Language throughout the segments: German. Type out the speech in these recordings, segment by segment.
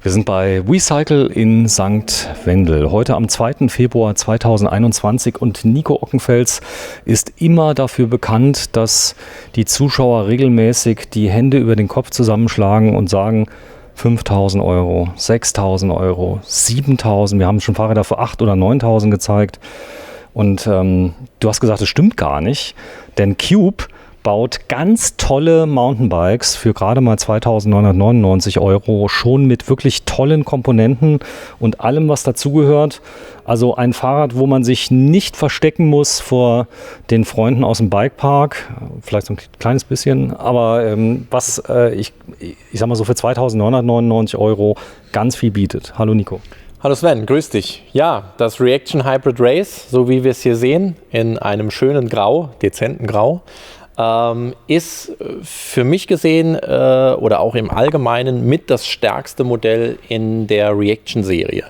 Wir sind bei WeCycle in St. Wendel, heute am 2. Februar 2021 und Nico Ockenfels ist immer dafür bekannt, dass die Zuschauer regelmäßig die Hände über den Kopf zusammenschlagen und sagen 5.000 Euro, 6.000 Euro, 7.000, wir haben schon Fahrräder für 8.000 oder 9.000 gezeigt und du hast gesagt, das stimmt gar nicht, denn Cube baut ganz tolle Mountainbikes für gerade mal 2.999 Euro, schon mit wirklich tollen Komponenten und allem, was dazugehört. Also ein Fahrrad, wo man sich nicht verstecken muss vor den Freunden aus dem Bikepark, vielleicht so ein kleines bisschen, aber ich sag mal so für 2.999 Euro ganz viel bietet. Hallo Nico. Hallo Sven, grüß dich. Ja, das Reaction Hybrid Race, so wie wir es hier sehen, in einem schönen Grau, dezenten Grau, ist für mich gesehen oder auch im Allgemeinen mit das stärkste Modell in der Reaction-Serie.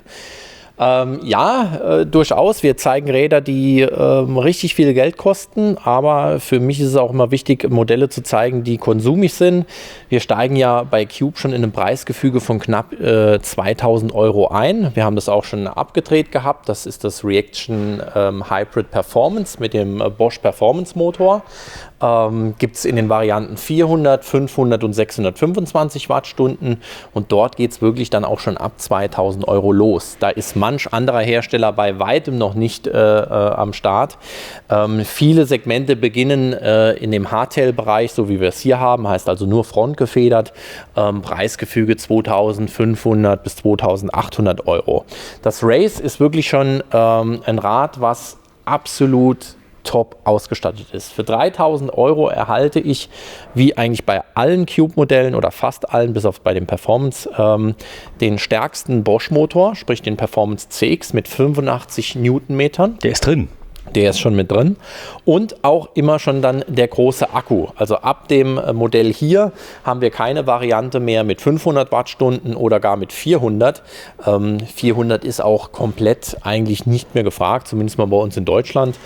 Durchaus. Wir zeigen Räder, die richtig viel Geld kosten, aber für mich ist es auch immer wichtig, Modelle zu zeigen, die konsumig sind. Wir steigen ja bei Cube schon in einem Preisgefüge von knapp 2.000 Euro ein. Wir haben das auch schon abgedreht gehabt. Das ist das Reaction Hybrid Performance mit dem Bosch Performance Motor. Gibt es in den Varianten 400, 500 und 625 Wattstunden und dort geht es wirklich dann auch schon ab 2.000 Euro los. Da ist manch anderer Hersteller bei weitem noch nicht am Start. Viele Segmente beginnen in dem Hardtail-Bereich, so wie wir es hier haben, heißt also nur frontgefedert, Preisgefüge 2.500 bis 2.800 Euro. Das Race ist wirklich schon ein Rad, was absolut top ausgestattet ist. Für 3.000 Euro erhalte ich, wie eigentlich bei allen Cube-Modellen oder fast allen, bis auf bei dem Performance, den stärksten Bosch-Motor, sprich den Performance CX mit 85 Newtonmetern. Der ist drin. Der ist schon mit drin und auch immer schon dann der große Akku. Also ab dem Modell hier haben wir keine Variante mehr mit 500 Wattstunden oder gar mit 400. 400 ist auch komplett eigentlich nicht mehr gefragt, zumindest mal bei uns in Deutschland.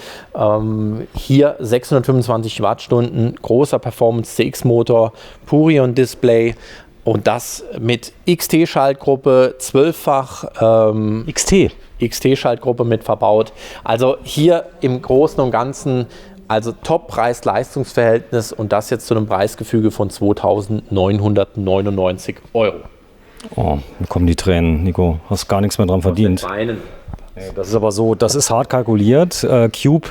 Hier 625 Wattstunden, großer Performance CX-Motor, Purion-Display. Und das mit XT-Schaltgruppe, 12-fach XT-Schaltgruppe mit verbaut. Also hier im Großen und Ganzen, also Top-Preis-Leistungsverhältnis und das jetzt zu einem Preisgefüge von 2.999 Euro. Oh, mir kommen die Tränen, Nico. Hast gar nichts mehr dran verdient. Das ist aber so, das ist hart kalkuliert. Cube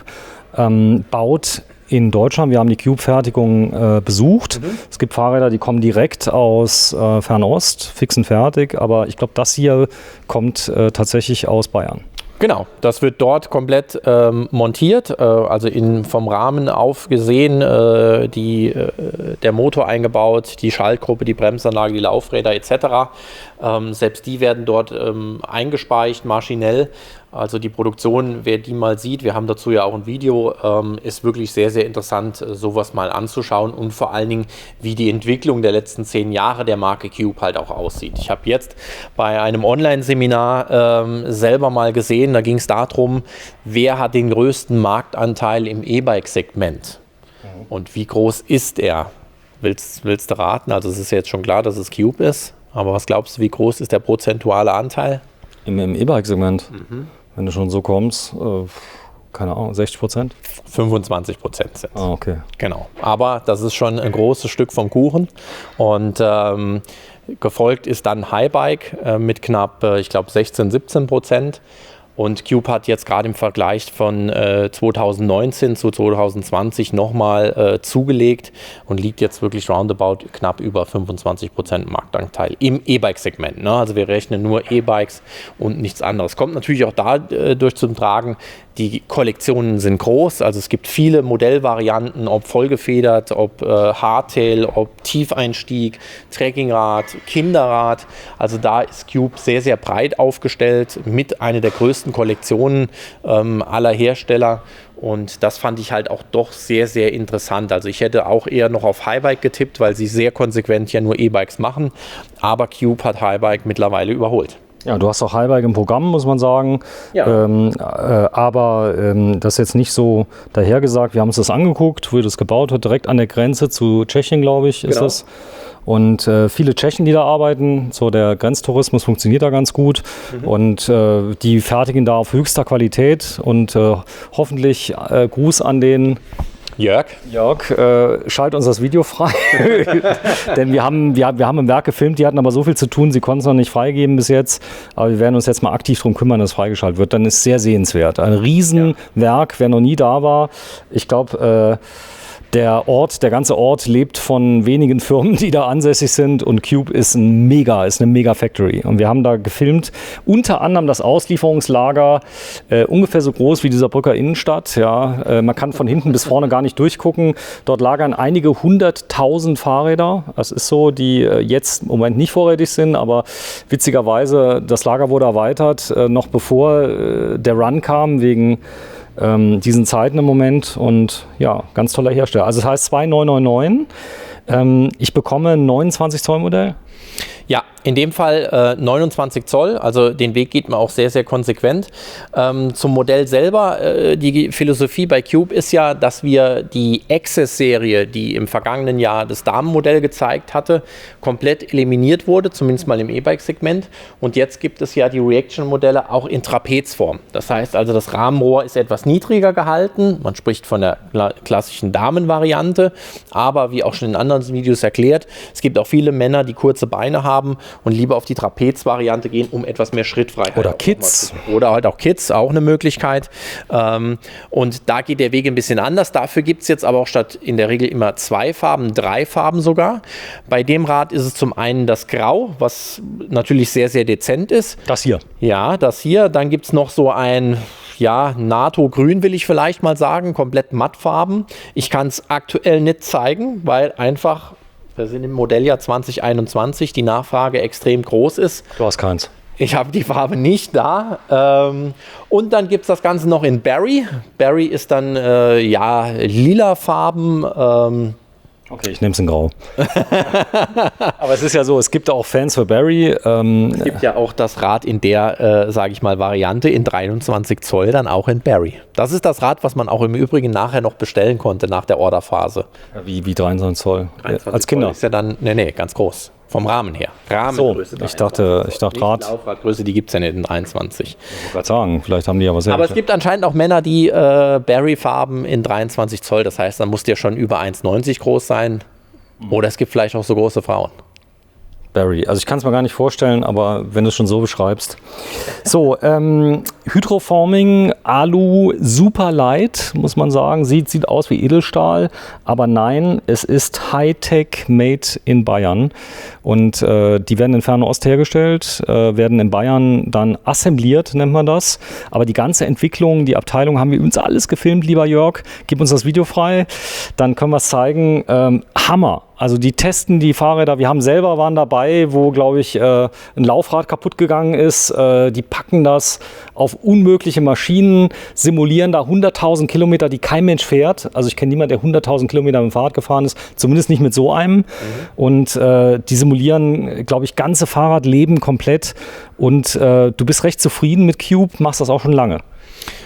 baut in Deutschland, wir haben die Cube-Fertigung besucht. Es gibt Fahrräder, die kommen direkt aus Fernost, fix und fertig, aber ich glaube, das hier kommt tatsächlich aus Bayern. Genau, das wird dort komplett montiert, also vom Rahmen aufgesehen, der Motor eingebaut, die Schaltgruppe, die Bremsanlage, die Laufräder etc. Selbst die werden dort eingespeicht, maschinell. Also die Produktion, wer die mal sieht, wir haben dazu ja auch ein Video, ist wirklich sehr, sehr interessant, sowas mal anzuschauen und vor allen Dingen, wie die Entwicklung der letzten 10 Jahre der Marke Cube halt auch aussieht. Ich habe jetzt bei einem Online-Seminar selber mal gesehen, da ging es darum, wer hat den größten Marktanteil im E-Bike-Segment und wie groß ist er? Willst du raten? Also es ist jetzt schon klar, dass es Cube ist, aber was glaubst du, wie groß ist der prozentuale Anteil? Im E-Bike-Segment? Wenn du schon so kommst, keine Ahnung, 60%? 25% sind. Ah, okay. Genau. Aber das ist schon ein großes Stück vom Kuchen. Und gefolgt ist dann Highbike mit knapp, ich glaube, 16-17%. Und Cube hat jetzt gerade im Vergleich von 2019 zu 2020 nochmal zugelegt und liegt jetzt wirklich roundabout knapp über 25% Marktanteil im E-Bike-Segment. Ne? Also wir rechnen nur E-Bikes und nichts anderes. Kommt natürlich auch dadurch zum Tragen, die Kollektionen sind groß, also es gibt viele Modellvarianten, ob vollgefedert, ob Hardtail, ob Tiefeinstieg, Trekkingrad, Kinderrad. Also da ist Cube sehr, sehr breit aufgestellt mit einer der größten Kollektionen aller Hersteller. Und das fand ich halt auch doch sehr, sehr interessant. Also ich hätte auch eher noch auf Highbike getippt, weil sie sehr konsequent ja nur E-Bikes machen. Aber Cube hat Highbike mittlerweile überholt. Ja, du hast auch Halberg im Programm, muss man sagen. Ja. Aber das ist jetzt nicht so dahergesagt. Wir haben uns das angeguckt, wo das gebaut wird, direkt an der Grenze zu Tschechien, glaube ich, ist Genau. das. Und viele Tschechen, die da arbeiten, so der Grenztourismus funktioniert da ganz gut. Und die fertigen da auf höchster Qualität und hoffentlich Gruß an den Jörg. Schalt uns das Video frei. Denn wir haben im Werk gefilmt, die hatten aber so viel zu tun, sie konnten es noch nicht freigeben bis jetzt. Aber wir werden uns jetzt mal aktiv darum kümmern, dass es freigeschaltet wird. Dann ist es sehr sehenswert. Ein Riesenwerk, wer noch nie da war. Ich glaube, der ganze Ort lebt von wenigen Firmen, die da ansässig sind, und Cube ist eine mega Factory. Und wir haben da gefilmt, unter anderem das Auslieferungslager, ungefähr so groß wie dieser Brücker Innenstadt. Ja, man kann von hinten bis vorne gar nicht durchgucken. Dort lagern einige 100.000 Fahrräder. Das ist so, die jetzt im Moment nicht vorrätig sind, aber witzigerweise, das Lager wurde erweitert, noch bevor der Run kam, wegen diesen Zeiten im Moment, und ja, ganz toller Hersteller. Also das heißt 2999. Ich bekomme ein 29 Zoll Modell. Ja, in dem Fall 29 Zoll, also den Weg geht man auch sehr, sehr konsequent. Zum Modell selber, die Philosophie bei Cube ist ja, dass wir die Access-Serie, die im vergangenen Jahr das Damenmodell gezeigt hatte, komplett eliminiert wurde, zumindest mal im E-Bike-Segment. Und jetzt gibt es ja die Reaction-Modelle auch in Trapezform. Das heißt also, das Rahmenrohr ist etwas niedriger gehalten. Man spricht von der klassischen Damenvariante, aber wie auch schon in anderen Videos erklärt, es gibt auch viele Männer, die kurze Beine haben und lieber auf die Trapez-Variante gehen, um etwas mehr Schrittfreiheit. Oder Kids. Oder halt auch Kids, auch eine Möglichkeit. Und da geht der Weg ein bisschen anders. Dafür gibt es jetzt aber auch statt in der Regel immer 2 Farben, 3 Farben sogar. Bei dem Rad ist es zum einen das Grau, was natürlich sehr, sehr dezent ist. Das hier. Ja, das hier. Dann gibt es noch so ein NATO-Grün, will ich vielleicht mal sagen, komplett mattfarben. Ich kann es aktuell nicht zeigen, weil einfach, wir sind im Modelljahr 2021, die Nachfrage extrem groß ist. Du hast keins. Ich habe die Farbe nicht da. Und dann gibt es das Ganze noch in Berry. Berry ist dann lila Farben. Okay, ich nehme es in Grau. Aber es ist ja so, es gibt auch Fans für Berry. Es gibt ja auch das Rad in der, sage ich mal, Variante in 23 Zoll, dann auch in Berry. Das ist das Rad, was man auch im Übrigen nachher noch bestellen konnte nach der Orderphase. Wie 23 Zoll? 23 als Kinder? Zoll ist ja dann, nee, ganz groß. Vom Rahmen her. Rahmengröße. So, ich dachte Rad. Die Laufradgröße, die gibt es ja nicht in 23. Ich wollte gerade sagen, vielleicht haben die ja was. Aber es gibt anscheinend auch Männer, die Berry-Farben in 23 Zoll, das heißt, dann muss der schon über 1,90 groß sein. Oder es gibt vielleicht auch so große Frauen. Berry. Also ich kann es mir gar nicht vorstellen, aber wenn du es schon so beschreibst. So, Hydroforming, Alu, super light, muss man sagen. Sieht aus wie Edelstahl, aber nein, es ist Hightech made in Bayern. Und die werden in Fernost hergestellt, werden in Bayern dann assembliert, nennt man das. Aber die ganze Entwicklung, die Abteilung haben wir uns alles gefilmt, lieber Jörg. Gib uns das Video frei, dann können wir es zeigen. Hammer. Also die testen die Fahrräder, waren dabei, wo, glaube ich, ein Laufrad kaputt gegangen ist. Die packen das auf unmögliche Maschinen, simulieren da 100.000 Kilometer, die kein Mensch fährt. Also ich kenne niemanden, der 100.000 Kilometer mit dem Fahrrad gefahren ist, zumindest nicht mit so einem. Und die simulieren, glaube ich, ganze Fahrradleben komplett. Und du bist recht zufrieden mit Cube, machst das auch schon lange.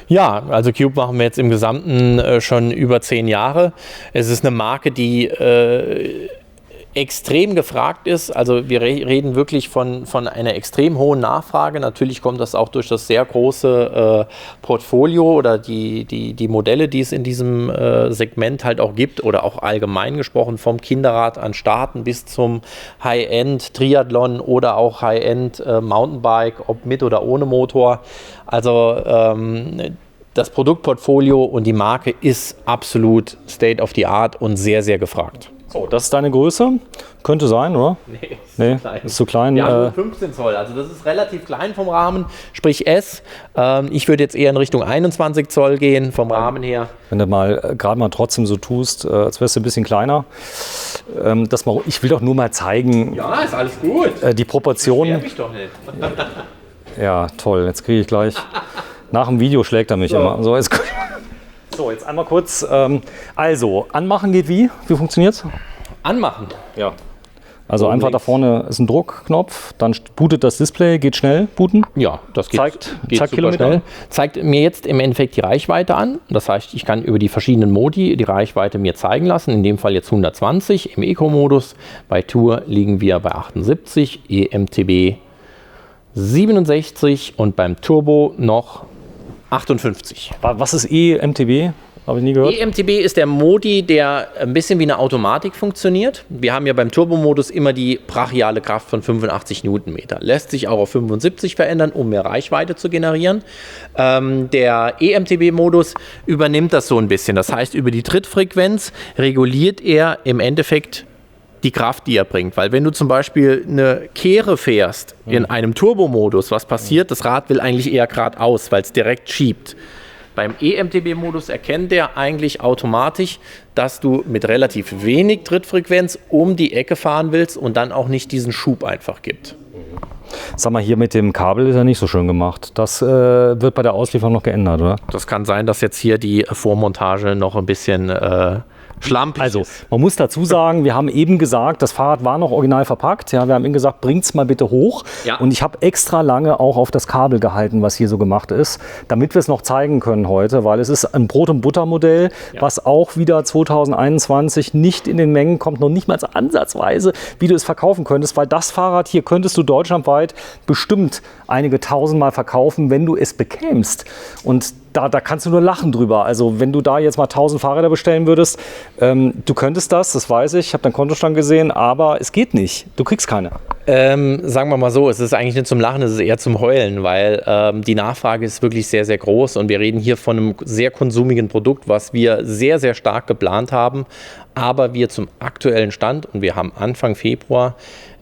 Ja, also Cube machen wir jetzt im Gesamten schon über 10 Jahre. Es ist eine Marke, die extrem gefragt ist. Also wir reden wirklich von einer extrem hohen Nachfrage. Natürlich kommt das auch durch das sehr große Portfolio oder die Modelle, die es in diesem Segment halt auch gibt, oder auch allgemein gesprochen vom Kinderrad an Starten bis zum High-End Triathlon oder auch High-End Mountainbike, ob mit oder ohne Motor. Also das Produktportfolio und die Marke ist absolut State of the Art und sehr, sehr gefragt. So, das ist deine Größe? Könnte sein, oder? Nee, ist zu klein. Ja, nur 15 Zoll, also das ist relativ klein vom Rahmen, sprich S. Ich würde jetzt eher in Richtung 21 Zoll gehen, vom Rahmen her. Wenn du mal gerade mal trotzdem so tust, als wärst du ein bisschen kleiner. Ich will doch nur mal zeigen. Ja, ist alles gut. Die Proportionen. Ich mich doch nicht. Ja, toll, jetzt kriege ich gleich. Nach dem Video schlägt er mich immer. So, jetzt einmal kurz. Also, anmachen geht wie? Wie funktioniert's? Anmachen. Ja. Also Oben einfach links. da vorne ist ein Druckknopf, dann bootet das Display, geht schnell booten. Ja, das geht, Zeigt super Kilometer schnell. an. Zeigt mir jetzt im Endeffekt die Reichweite an. Das heißt, ich kann über die verschiedenen Modi die Reichweite mir zeigen lassen. In dem Fall jetzt 120 im Eco-Modus. Bei Tour liegen wir bei 78, EMTB 67 und beim Turbo noch 58. Was ist EMTB? Habe ich nie gehört. EMTB ist der Modi, der ein bisschen wie eine Automatik funktioniert. Wir haben ja beim Turbomodus immer die brachiale Kraft von 85 Newtonmeter. Lässt sich auch auf 75 verändern, um mehr Reichweite zu generieren. Der EMTB-Modus übernimmt das so ein bisschen. Das heißt, über die Trittfrequenz reguliert er im Endeffekt die Kraft, die er bringt. Weil wenn du zum Beispiel eine Kehre fährst in einem Turbomodus, was passiert? Das Rad will eigentlich eher geradeaus, weil es direkt schiebt. Beim EMTB-Modus erkennt er eigentlich automatisch, dass du mit relativ wenig Trittfrequenz um die Ecke fahren willst und dann auch nicht diesen Schub einfach gibt. Sag mal, hier mit dem Kabel ist ja nicht so schön gemacht. Das wird bei der Auslieferung noch geändert, oder? Das kann sein, dass jetzt hier die Vormontage noch ein bisschen schlampig Also, ist. man muss dazu sagen, wir haben eben gesagt, das Fahrrad war noch original verpackt. Ja, wir haben eben gesagt, bringt's mal bitte hoch. Ja. Und ich habe extra lange auch auf das Kabel gehalten, was hier so gemacht ist, damit wir es noch zeigen können heute, weil es ist ein Brot- und Butter-Modell, was auch wieder 2021 nicht in den Mengen kommt, noch nicht mal ansatzweise, wie du es verkaufen könntest, weil das Fahrrad hier könntest du deutschlandweit bestimmt einige tausendmal verkaufen, wenn du es bekämst. Und da kannst du nur lachen drüber. Also wenn du da jetzt mal 1000 Fahrräder bestellen würdest, du könntest das weiß ich habe deinen Kontostand gesehen, aber es geht nicht. Du kriegst keine. Sagen wir mal so, es ist eigentlich nicht zum Lachen, es ist eher zum Heulen, weil die Nachfrage ist wirklich sehr, sehr groß und wir reden hier von einem sehr konsumigen Produkt, was wir sehr, sehr stark geplant haben, aber wir zum aktuellen Stand, und wir haben Anfang Februar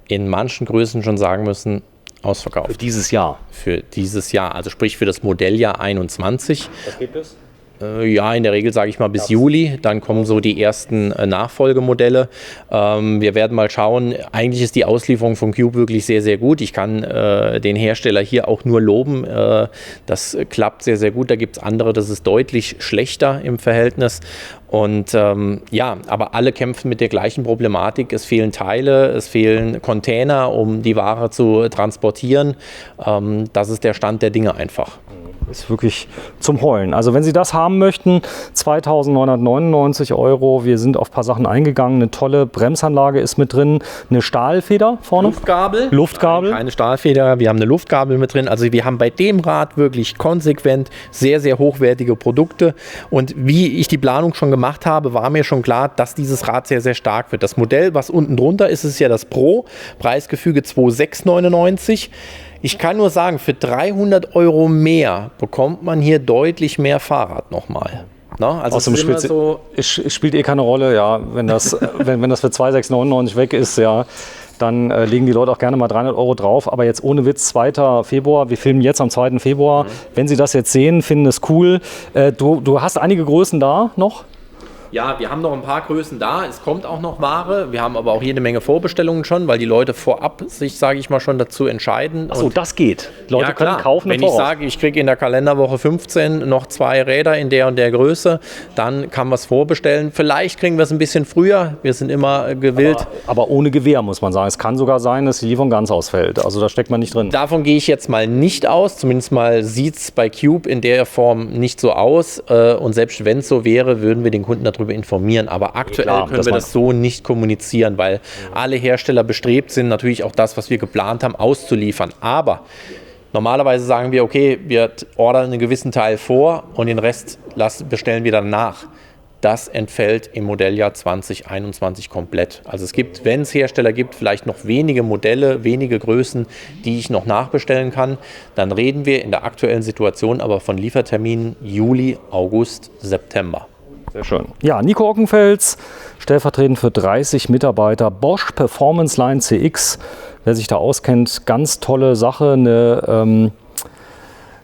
in manchen Größen schon sagen müssen, ausverkauft. Für dieses Jahr. Für dieses Jahr, also sprich für das Modelljahr 21. Was geht das? Ja, in der Regel sage ich mal bis Juli, dann kommen so die ersten Nachfolgemodelle. Wir werden mal schauen, eigentlich ist die Auslieferung von Cube wirklich sehr, sehr gut. Ich kann den Hersteller hier auch nur loben, das klappt sehr, sehr gut. Da gibt es andere, das ist deutlich schlechter im Verhältnis. Und ja, aber alle kämpfen mit der gleichen Problematik. Es fehlen Teile, es fehlen Container, um die Ware zu transportieren. Das ist der Stand der Dinge einfach. Ist wirklich zum Heulen. Also wenn Sie das haben möchten, 2.999 €. Wir sind auf ein paar Sachen eingegangen. Eine tolle Bremsanlage ist mit drin. Eine Stahlfeder vorne. Luftgabel. Nein, keine Stahlfeder. Wir haben eine Luftgabel mit drin. Also wir haben bei dem Rad wirklich konsequent sehr, sehr hochwertige Produkte. Und wie ich die Planung schon gemacht habe, war mir schon klar, dass dieses Rad sehr, sehr stark wird. Das Modell, was unten drunter ist, ist ja das Pro. Preisgefüge 2.699 €. Ich kann nur sagen, für 300 € mehr bekommt man hier deutlich mehr Fahrrad nochmal. Na, also Außerdem spielt eh keine Rolle, ja, wenn das, wenn das für 2.699 € weg ist, ja, dann legen die Leute auch gerne mal 300 € drauf. Aber jetzt ohne Witz, 2. Februar, wir filmen jetzt am 2. Februar. Wenn Sie das jetzt sehen, finden es cool. Du hast einige Größen da noch? Ja, wir haben noch ein paar Größen da. Es kommt auch noch Ware. Wir haben aber auch jede Menge Vorbestellungen schon, weil die Leute vorab sich, sage ich mal, schon dazu entscheiden. Achso, das geht. Leute können kaufen. Wenn ich sage, ich kriege in der Kalenderwoche 15 noch 2 Räder in der und der Größe, dann kann man es vorbestellen. Vielleicht kriegen wir es ein bisschen früher. Wir sind immer gewillt. Aber ohne Gewähr, muss man sagen. Es kann sogar sein, dass die Lieferung ganz ausfällt. Also da steckt man nicht drin. Davon gehe ich jetzt mal nicht aus. Zumindest mal sieht es bei Cube in der Form nicht so aus. Und selbst wenn es so wäre, würden wir den Kunden darüber informieren. Aber aktuell können wir das so nicht kommunizieren, weil alle Hersteller bestrebt sind, natürlich auch das, was wir geplant haben, auszuliefern. Aber normalerweise sagen wir, okay, wir ordern einen gewissen Teil vor und den Rest bestellen wir dann nach. Das entfällt im Modelljahr 2021 komplett. Also es gibt, wenn es Hersteller gibt, vielleicht noch wenige Modelle, wenige Größen, die ich noch nachbestellen kann. Dann reden wir in der aktuellen Situation aber von Lieferterminen Juli, August, September. Sehr schön. Ja, Nico Ockenfels, stellvertretend für 30 Mitarbeiter, Bosch Performance Line CX. Wer sich da auskennt, ganz tolle Sache. Eine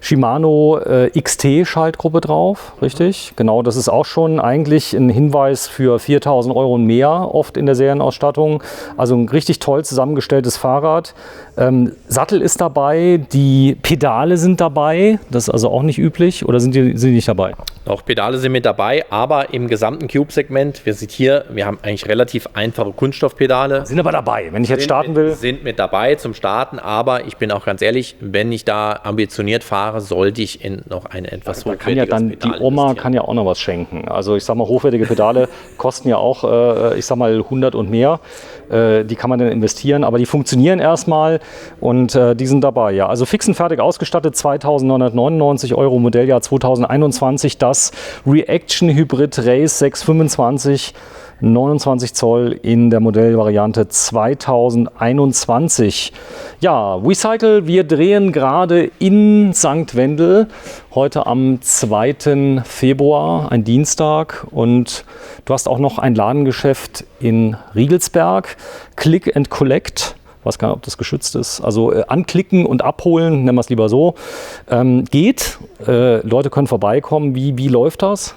Shimano XT-Schaltgruppe drauf, richtig? Genau, das ist auch schon eigentlich ein Hinweis für 4.000 € und mehr, oft in der Serienausstattung. Also ein richtig toll zusammengestelltes Fahrrad. Sattel ist dabei, die Pedale sind dabei, das ist also auch nicht üblich, oder sind die nicht dabei? Auch Pedale sind mit dabei, aber im gesamten Cube-Segment, wir haben eigentlich relativ einfache Kunststoffpedale. Sind aber dabei, wenn ich jetzt starten will. Sind mit dabei zum Starten, aber ich bin auch ganz ehrlich, wenn ich da ambitioniert fahre, sollte ich in noch eine etwas hochwertiges Pedal investieren. Die Oma kann ja auch noch was schenken. Also ich sag mal, hochwertige Pedale kosten ja auch, ich sag mal, 100 und mehr. Die kann man dann investieren, aber die funktionieren erstmal und die sind dabei. Ja. Also fix und fertig ausgestattet, 2.999 €, Modelljahr 2021, das Reaction Hybrid Race 625, 29 Zoll in der Modellvariante 2021. Ja, WeCycle, wir drehen gerade in St. Wendel, heute am 2. Februar, ein Dienstag, und du hast auch noch ein Ladengeschäft in Riegelsberg, Click and Collect. Ich weiß gar nicht, ob das geschützt ist. Also anklicken und abholen, nennen wir es lieber so, geht. Leute können vorbeikommen. Wie läuft das?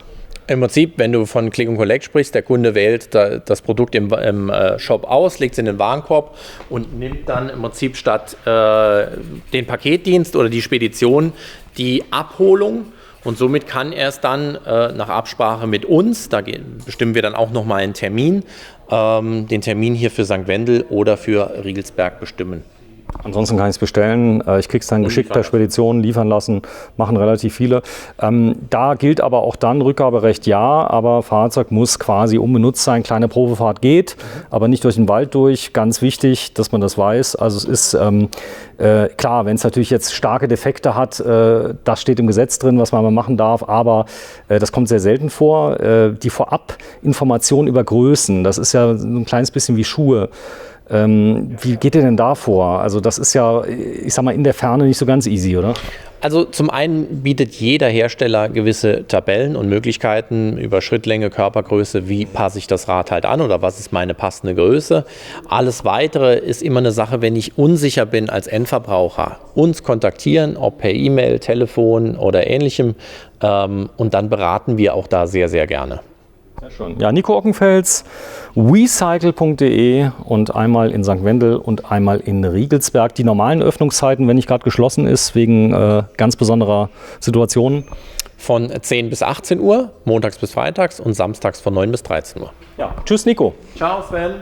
Im Prinzip, wenn du von Click and Collect sprichst, der Kunde wählt das Produkt im Shop aus, legt es in den Warenkorb und nimmt dann im Prinzip statt den Paketdienst oder die Spedition die Abholung. Und somit kann er es dann nach Absprache mit uns, da bestimmen wir dann auch nochmal einen Termin, den Termin hier für St. Wendel oder für Riegelsberg bestimmen. Ansonsten kann ich es bestellen. Ich kriege es dann geschickt per Spedition, liefern lassen, machen relativ viele. Da gilt aber auch dann Rückgaberecht ja, aber Fahrzeug muss quasi unbenutzt sein. Kleine Probefahrt geht, aber nicht durch den Wald durch. Ganz wichtig, dass man das weiß. Also es ist klar, wenn es natürlich jetzt starke Defekte hat, das steht im Gesetz drin, was man mal machen darf, aber das kommt sehr selten vor. Die Vorabinformation über Größen, das ist ja ein kleines bisschen wie Schuhe. Wie geht ihr denn da vor? Also das ist ja, ich sag mal, in der Ferne nicht so ganz easy, oder? Also zum einen bietet jeder Hersteller gewisse Tabellen und Möglichkeiten über Schrittlänge, Körpergröße, wie passe ich das Rad halt an oder was ist meine passende Größe. Alles Weitere ist immer eine Sache, wenn ich unsicher bin als Endverbraucher, uns kontaktieren, ob per E-Mail, Telefon oder ähnlichem, und dann beraten wir auch da sehr, sehr gerne. Sehr schön. Ja, Nico Ockenfels, wecycle.de und einmal in St. Wendel und einmal in Riegelsberg. Die normalen Öffnungszeiten, wenn nicht gerade geschlossen ist, wegen ganz besonderer Situationen? Von 10 bis 18 Uhr, montags bis freitags und samstags von 9 bis 13 Uhr. Ja, tschüss Nico. Ciao Sven.